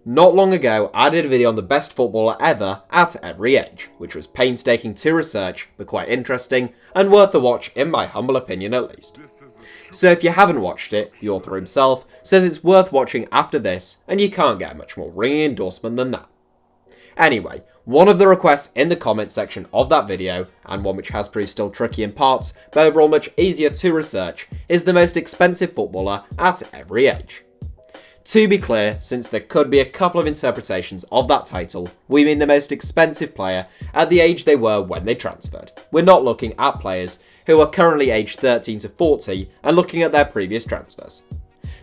Not long ago, I did a video on the best footballer ever at every age, which was painstaking to research, but quite interesting, and worth a watch in my humble opinion at least. So if you haven't watched it, the author himself says it's worth watching after this, and you can't get a much more ringing endorsement than that. Anyway, one of the requests in the comment section of that video, and one which has proved still tricky in parts, but overall much easier to research, is the most expensive footballer at every age. To be clear, since there could be a couple of interpretations of that title, we mean the most expensive player at the age they were when they transferred. We're not looking at players who are currently aged 13 to 40 and looking at their previous transfers.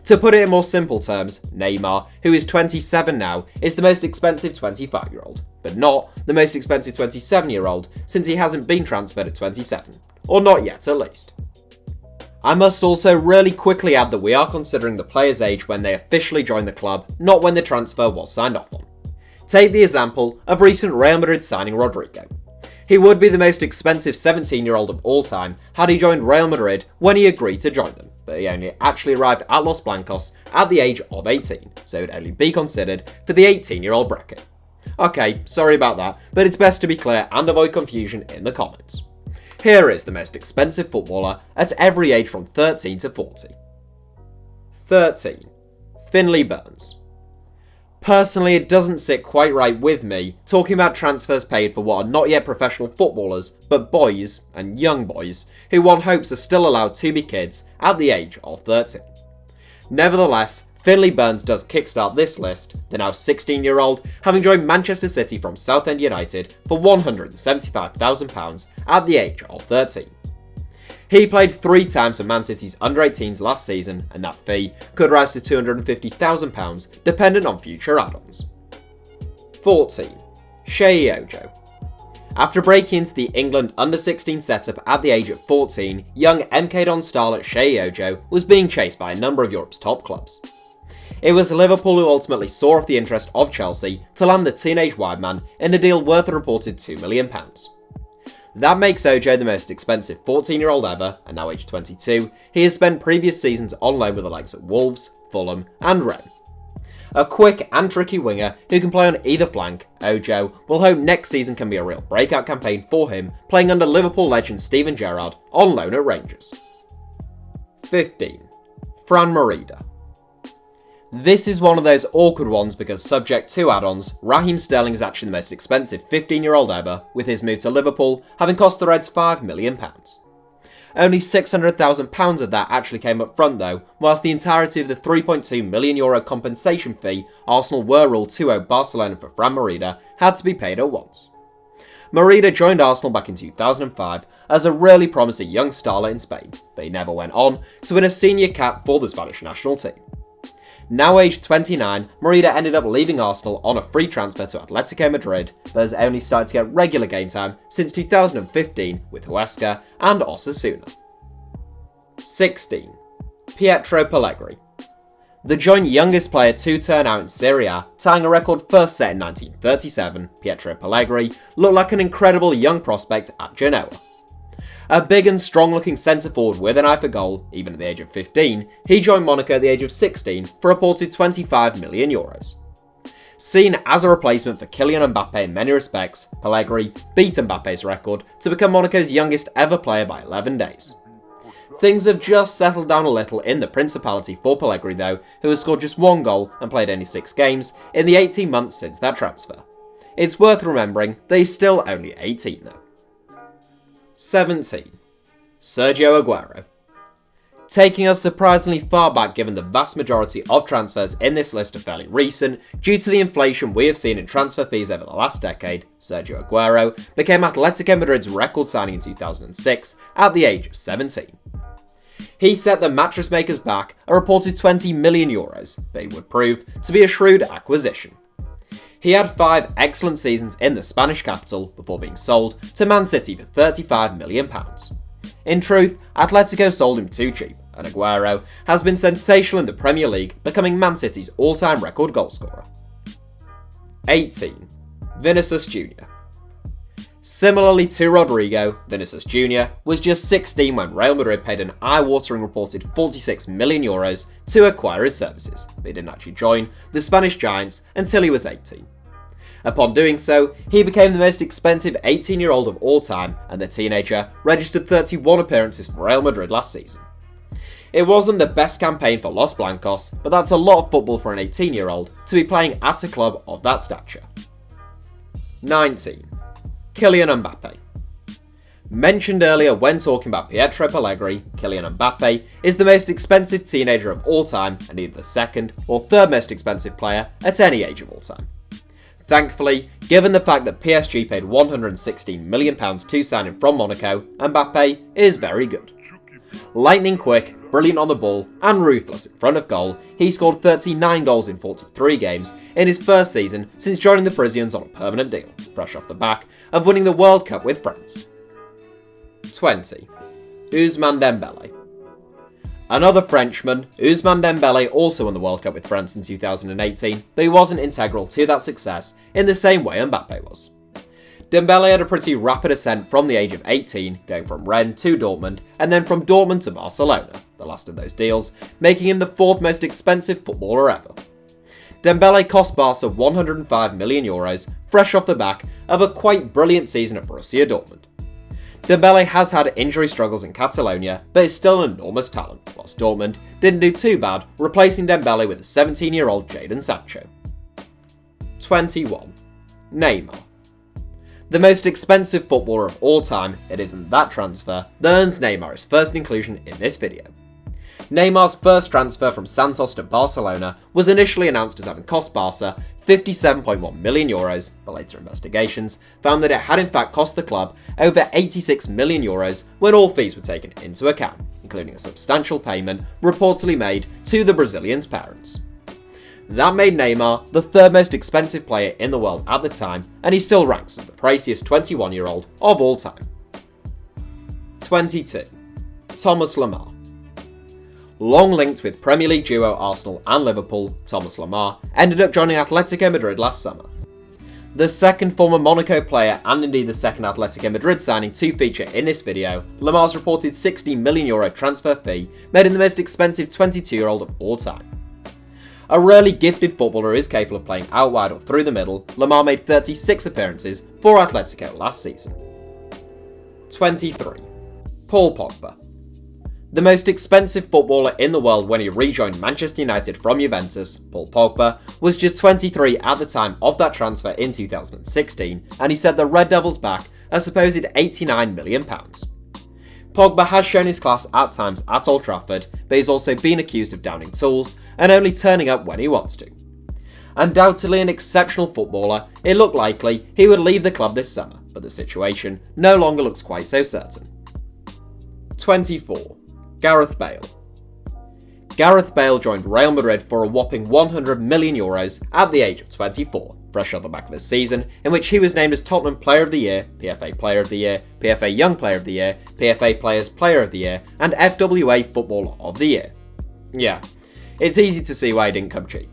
To put it in more simple terms, Neymar, who is 27 now, is the most expensive 25-year-old, but not the most expensive 27-year-old since he hasn't been transferred at 27, or not yet at least. I must also really quickly add that we are considering the player's age when they officially joined the club, not when the transfer was signed off on. Take the example of recent Real Madrid signing Rodrigo. He would be the most expensive 17-year-old of all time had he joined Real Madrid when he agreed to join them, but he only actually arrived at Los Blancos at the age of 18, so it would only be considered for the 18-year-old bracket. Okay, sorry about that, but it's best to be clear and avoid confusion in the comments. Here is the most expensive footballer at every age from 13 to 40. 13. Finley Burns. Personally, it doesn't sit quite right with me talking about transfers paid for what are not yet professional footballers, but boys, and young boys, who one hopes are still allowed to be kids at the age of 13. Nevertheless, Finley Burns does kickstart this list, the now 16-year-old having joined Manchester City from Southend United for £175,000 at the age of 13. He played 3 times for Man City's under-18s last season, and that fee could rise to £250,000 dependent on future add-ons. 14. Sheyi Ojo. After breaking into the England under-16 setup at the age of 14, young MK Don star Sheyi Ojo was being chased by a number of Europe's top clubs. It was Liverpool who ultimately saw off the interest of Chelsea to land the teenage wide man in a deal worth a reported £2 million. That makes Ojo the most expensive 14-year-old ever, and now aged 22, he has spent previous seasons on loan with the likes of Wolves, Fulham and Rennes. A quick and tricky winger who can play on either flank, Ojo will hope next season can be a real breakout campaign for him, playing under Liverpool legend Steven Gerrard on loan at Rangers. 15. FRAN MERIDA. This is one of those awkward ones because subject to add-ons, Raheem Sterling is actually the most expensive 15-year-old ever, with his move to Liverpool having cost the Reds £5 million. Only £600,000 of that actually came up front though, whilst the entirety of the €3.2 million compensation fee Arsenal were ruled to owe Barcelona for FRAN MERIDA had to be paid at once. MERIDA joined Arsenal back in 2005 as a really promising young starlet in Spain, but he never went on to win a senior cap for the Spanish national team. Now aged 29, MERIDA ended up leaving Arsenal on a free transfer to Atletico Madrid, but has only started to get regular game time since 2015 with Huesca and Osasuna. 16. Pietro Pellegri. The joint youngest player to turn out in Serie A, tying a record first set in 1937, Pietro Pellegri looked like an incredible young prospect at Genoa. A big and strong-looking centre-forward with an eye for goal, even at the age of 15, he joined Monaco at the age of 16 for a reported €25 million. Seen as a replacement for Kylian Mbappe in many respects, Pellegri beat Mbappe's record to become Monaco's youngest ever player by 11 days. Things have just settled down a little in the Principality for Pellegri though, who has scored just 1 goal and played only 6 games in the 18 months since that transfer. It's worth remembering that he's still only 18 though. 17. Sergio Aguero. Taking us surprisingly far back given the vast majority of transfers in this list are fairly recent, due to the inflation we have seen in transfer fees over the last decade, Sergio Aguero became Atletico Madrid's record signing in 2006 at the age of 17. He set the mattress makers back a reported €20 million, but he would prove to be a shrewd acquisition. He had 5 excellent seasons in the Spanish capital before being sold to Man City for £35 million. In truth, Atletico sold him too cheap, and Aguero has been sensational in the Premier League, becoming Man City's all-time record goalscorer. 18. Vinicius Jr. Similarly to Rodrigo, Vinicius Jr. was just 16 when Real Madrid paid an eye-watering reported €46 million to acquire his services, but he didn't actually join the Spanish Giants until he was 18. Upon doing so, he became the most expensive 18-year-old of all time, and the teenager registered 31 appearances for Real Madrid last season. It wasn't the best campaign for Los Blancos, but that's a lot of football for an 18-year-old to be playing at a club of that stature. 19. Kylian Mbappe. Mentioned earlier when talking about Pietro Pellegrini, Kylian Mbappe is the most expensive teenager of all time and either the second or third most expensive player at any age of all time. Thankfully, given the fact that PSG paid £116 million to sign him from Monaco, Mbappe is very good. Lightning quick, brilliant on the ball, and ruthless in front of goal, he scored 39 goals in 43 games in his first season since joining the Parisians on a permanent deal, fresh off the back of winning the World Cup with France. 20. Ousmane Dembele. Another Frenchman, Ousmane Dembele also won the World Cup with France in 2018, but he wasn't integral to that success in the same way Mbappe was. Dembele had a pretty rapid ascent from the age of 18, going from Rennes to Dortmund, and then from Dortmund to Barcelona, the last of those deals, making him the fourth most expensive footballer ever. Dembele cost Barca €105 million, fresh off the back of a quite brilliant season at Borussia Dortmund. Dembele has had injury struggles in Catalonia, but is still an enormous talent, whilst Dortmund didn't do too bad, replacing Dembele with a 17-year-old Jadon Sancho. 21. Neymar. The most expensive footballer of all time, it isn't that transfer that earns Neymar his first inclusion in this video. Neymar's first transfer from Santos to Barcelona was initially announced as having cost Barca €57.1 million, but later investigations found that it had in fact cost the club over €86 million when all fees were taken into account, including a substantial payment reportedly made to the Brazilian's parents. That made Neymar the third most expensive player in the world at the time, and he still ranks as the priciest 21-year-old of all time. 22. Thomas Lemar. Long linked with Premier League duo Arsenal and Liverpool, Thomas Lemar ended up joining Atletico Madrid last summer. The second former Monaco player and indeed the second Atletico Madrid signing to feature in this video, Lemar's reported €60 million transfer fee made him the most expensive 22-year-old of all time. A rarely gifted footballer who is capable of playing out wide or through the middle, Lemar made 36 appearances for Atletico last season. 23. Paul Pogba. The most expensive footballer in the world when he rejoined Manchester United from Juventus, Paul Pogba was just 23 at the time of that transfer in 2016, and he set the Red Devils back a supposed £89 million. Pogba has shown his class at times at Old Trafford, but he's also been accused of downing tools and only turning up when he wants to. Undoubtedly an exceptional footballer, it looked likely he would leave the club this summer, but the situation no longer looks quite so certain. 24. Gareth Bale. Gareth Bale joined Real Madrid for a whopping €100 million at the age of 24, fresh on the back of a season in which he was named as Tottenham Player of the Year, PFA Player of the Year, PFA Young Player of the Year, PFA Players Player of the Year, and FWA Footballer of the Year. Yeah, it's easy to see why he didn't come cheap.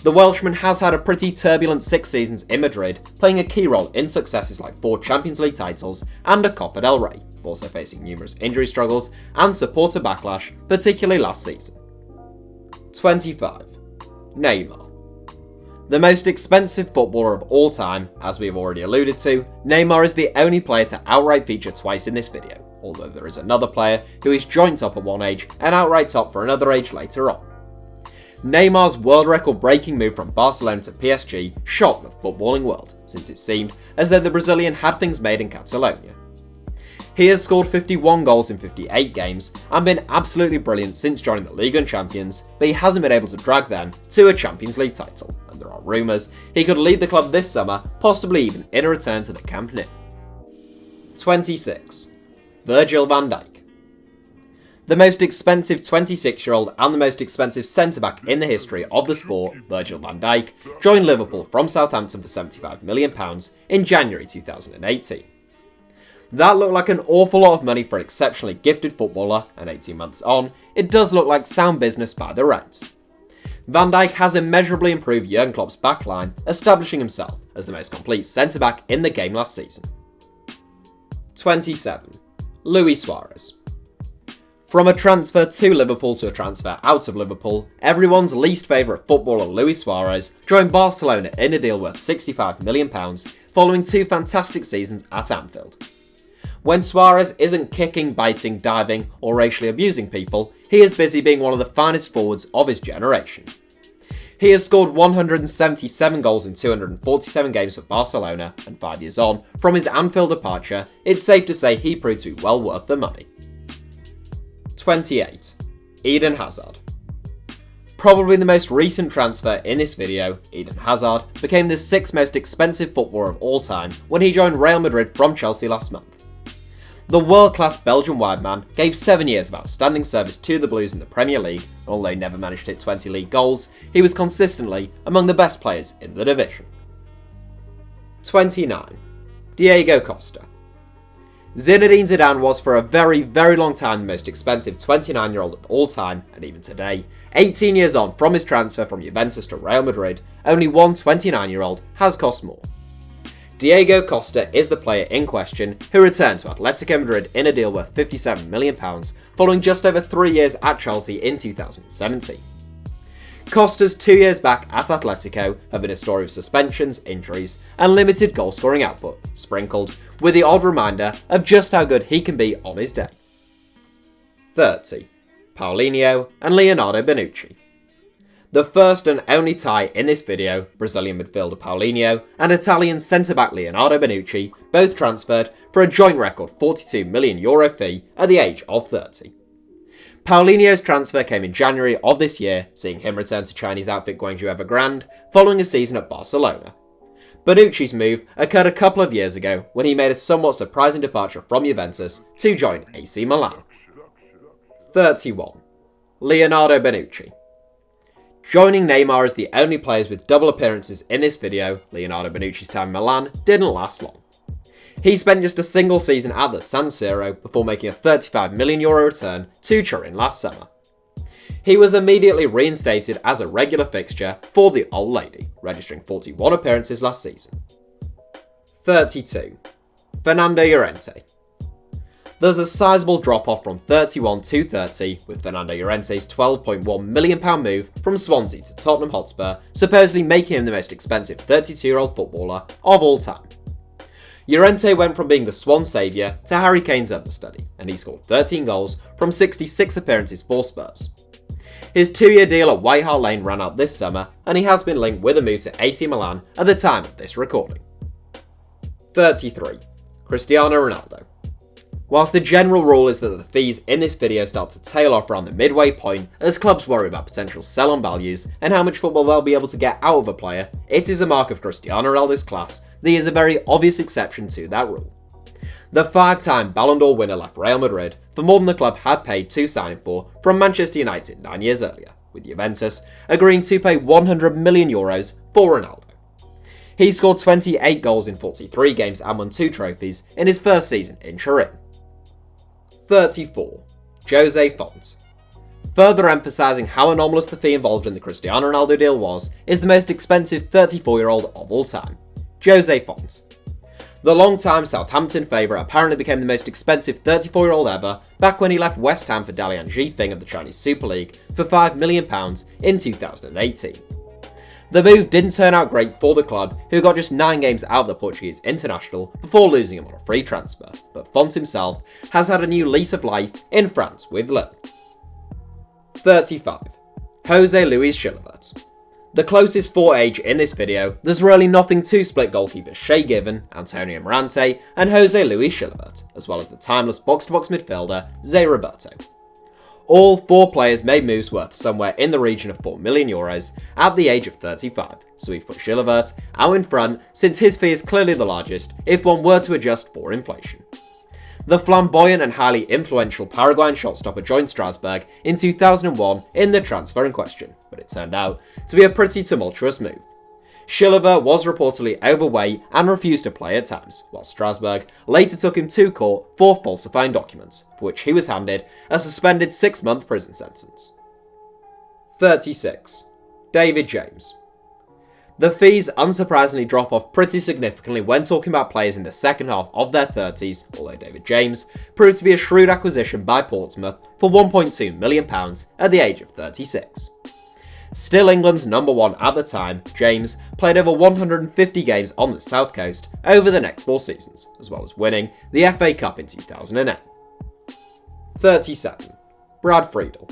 The Welshman has had a pretty turbulent 6 seasons in Madrid, playing a key role in successes like 4 Champions League titles and a Copa del Rey, also facing numerous injury struggles and supporter backlash, particularly last season. 25. Neymar. The most expensive footballer of all time, as we have already alluded to, Neymar is the only player to outright feature twice in this video, although there is another player who is joint top at one age and outright top for another age later on. Neymar's world record breaking move from Barcelona to PSG shocked the footballing world, since it seemed as though the Brazilian had things made in Catalonia. He has scored 51 goals in 58 games and been absolutely brilliant since joining the Ligue 1 champions, but he hasn't been able to drag them to a Champions League title, and there are rumours he could lead the club this summer, possibly even in a return to the Camp Nou. 26. Virgil van Dijk. The most expensive 26-year-old and the most expensive centre-back in the history of the sport, Virgil van Dijk, joined Liverpool from Southampton for £75 million in January 2018. That looked like an awful lot of money for an exceptionally gifted footballer, and 18 months on, it does look like sound business by the Reds. Van Dijk has immeasurably improved Jurgen Klopp's backline, establishing himself as the most complete centre-back in the game last season. 27. Luis Suarez. From a transfer to Liverpool to a transfer out of Liverpool, everyone's least favourite footballer Luis Suarez joined Barcelona in a deal worth £65 million following 2 fantastic seasons at Anfield. When Suarez isn't kicking, biting, diving or racially abusing people, he is busy being one of the finest forwards of his generation. He has scored 177 goals in 247 games for Barcelona, and 5 years on from his Anfield departure, it's safe to say he proved to be well worth the money. 28. Eden Hazard. Probably the most recent transfer in this video, Eden Hazard became the 6th most expensive footballer of all time when he joined Real Madrid from Chelsea last month. The world-class Belgian wide man gave 7 years of outstanding service to the Blues in the Premier League, and although he never managed to hit 20 league goals, he was consistently among the best players in the division. 29. Diego Costa. Zinedine Zidane was for a very, very long time the most expensive 29-year-old of all time, and even today, 18 years on from his transfer from Juventus to Real Madrid, only one 29-year-old has cost more. Diego Costa is the player in question who returned to Atletico Madrid in a deal worth £57 million following just over 3 years at Chelsea in 2017. Costa's 2 years back at Atletico have been a story of suspensions, injuries and limited goal-scoring output, sprinkled with the odd reminder of just how good he can be on his day. 30. Paulinho and Leonardo Bonucci. The first and only tie in this video, Brazilian midfielder Paulinho and Italian centre-back Leonardo Bonucci, both transferred for a joint record €42 million fee at the age of 30. Paulinho's transfer came in January of this year, seeing him return to Chinese outfit Guangzhou Evergrande following a season at Barcelona. Bonucci's move occurred a couple of years ago when he made a somewhat surprising departure from Juventus to join AC Milan. 31. Leonardo Bonucci. Joining Neymar as the only players with double appearances in this video, Leonardo Bonucci's time in Milan didn't last long. He spent just a single season at the San Siro before making a €35 million return to Turin last summer. He was immediately reinstated as a regular fixture for the Old Lady, registering 41 appearances last season. 32. Fernando Llorente. There's a sizable drop-off from 31 to 30, with Fernando Llorente's £12.1 million move from Swansea to Tottenham Hotspur supposedly making him the most expensive 32-year-old footballer of all time. Llorente went from being the Swan saviour to Harry Kane's understudy, and he scored 13 goals from 66 appearances for Spurs. His 2-year deal at White Hart Lane ran out this summer, and he has been linked with a move to AC Milan at the time of this recording. 33. Cristiano Ronaldo. Whilst the general rule is that the fees in this video start to tail off around the midway point as clubs worry about potential sell-on values and how much football they'll be able to get out of a player, it is a mark of Cristiano Ronaldo's class that he is a very obvious exception to that rule. The 5-time Ballon d'Or winner left Real Madrid for more than the club had paid to sign him for from Manchester United 9 years earlier, with Juventus agreeing to pay €100 million for Ronaldo. He scored 28 goals in 43 games and won 2 trophies in his first season in Turin. 34. Jose Fonte. Further emphasising how anomalous the fee involved in the Cristiano Ronaldo deal was, is the most expensive 34-year-old of all time, Jose Fonte. The long-time Southampton favourite apparently became the most expensive 34-year-old ever back when he left West Ham for Dalian Jifeng of the Chinese Super League for £5 million in 2018. The move didn't turn out great for the club, who got just 9 games out of the Portuguese international before losing him on a free transfer, but Fonte himself has had a new lease of life in France with Lille. 35. Jose Luis Chilavert. The closest for age in this video, there's really nothing to split goalkeepers Shea Given, Antonio Morante and Jose Luis Chilavert, as well as the timeless box-to-box midfielder Zé Roberto. All 4 players made moves worth somewhere in the region of €4 million at the age of 35, so we've put Chilavert out in front since his fee is clearly the largest if one were to adjust for inflation. The flamboyant and highly influential Paraguayan shotstopper joined Strasbourg in 2001 in the transfer in question, but it turned out to be a pretty tumultuous move. Chilavert was reportedly overweight and refused to play at times, while Strasbourg later took him to court for falsifying documents, for which he was handed a suspended 6-month prison sentence. 36. David James. The fees unsurprisingly drop off pretty significantly when talking about players in the second half of their 30s, although David James proved to be a shrewd acquisition by Portsmouth for £1.2 million at the age of 36. Still England's number one at the time, James played over 150 games on the South Coast over the next 4 seasons, as well as winning the FA Cup in 2008. 37. Brad Friedel.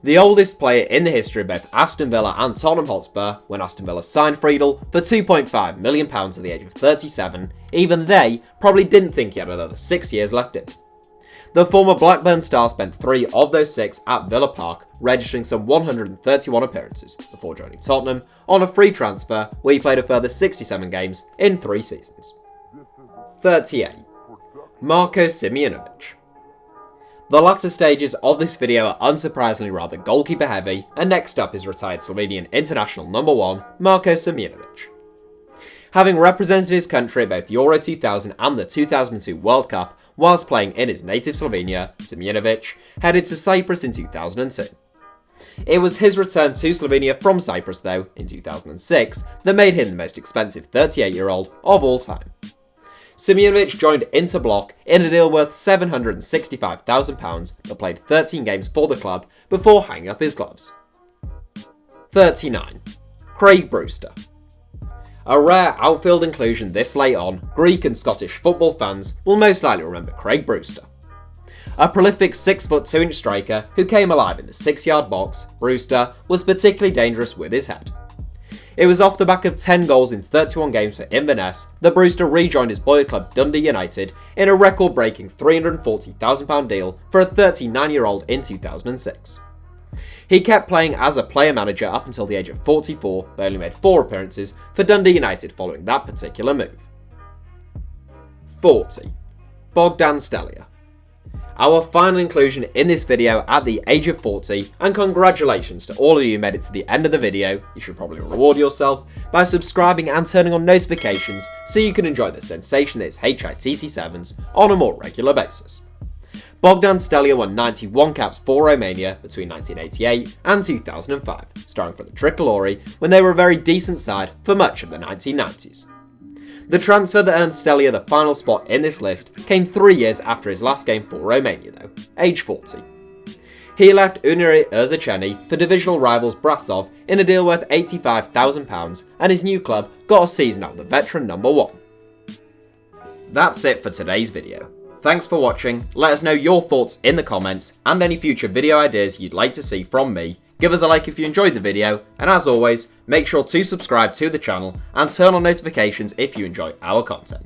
The oldest player in the history of both Aston Villa and Tottenham Hotspur, when Aston Villa signed Friedel for £2.5 million at the age of 37, even they probably didn't think he had another 6 years left in. The former Blackburn star spent 3 of those 6 at Villa Park, registering some 131 appearances before joining Tottenham on a free transfer where he played a further 67 games in 3 seasons. 38. Marko Simunovic. The latter stages of this video are unsurprisingly rather goalkeeper heavy, and next up is retired Slovenian international number 1, Marko Simunovic. Having represented his country at both Euro 2000 and the 2002 World Cup, whilst playing in his native Slovenia, Simunovic headed to Cyprus in 2002. It was his return to Slovenia from Cyprus though, in 2006, that made him the most expensive 38-year-old of all time. Simunovic joined Inter Block in a deal worth £765,000 but played 13 games for the club before hanging up his gloves. 39. Craig Brewster. A rare outfield inclusion this late on, Greek and Scottish football fans will most likely remember Craig Brewster. A prolific 6'2" striker who came alive in the 6-yard box, Brewster was particularly dangerous with his head. It was off the back of 10 goals in 31 games for Inverness that Brewster rejoined his boy club Dundee United in a record-breaking £340,000 deal for a 39-year-old in 2006. He kept playing as a player-manager up until the age of 44, but only made 4 appearances for Dundee United following that particular move. 40. Bogdan Stelia. Our final inclusion in this video at the age of 40, and congratulations to all of you who made it to the end of the video. You should probably reward yourself by subscribing and turning on notifications so you can enjoy the sensation that is HITC Sevens on a more regular basis. Bogdan Stelia won 91 caps for Romania between 1988 and 2005, starring for the Tricolori when they were a very decent side for much of the 1990s. The transfer that earned Stelia the final spot in this list came 3 years after his last game for Romania though, age 40. He left Unirea Erziceni for divisional rivals Brasov in a deal worth £85,000 and his new club got a season out with the veteran number 1. That's it for today's video. Thanks for watching, let us know your thoughts in the comments and any future video ideas you'd like to see from me. Give us a like if you enjoyed the video, and as always, make sure to subscribe to the channel and turn on notifications if you enjoy our content.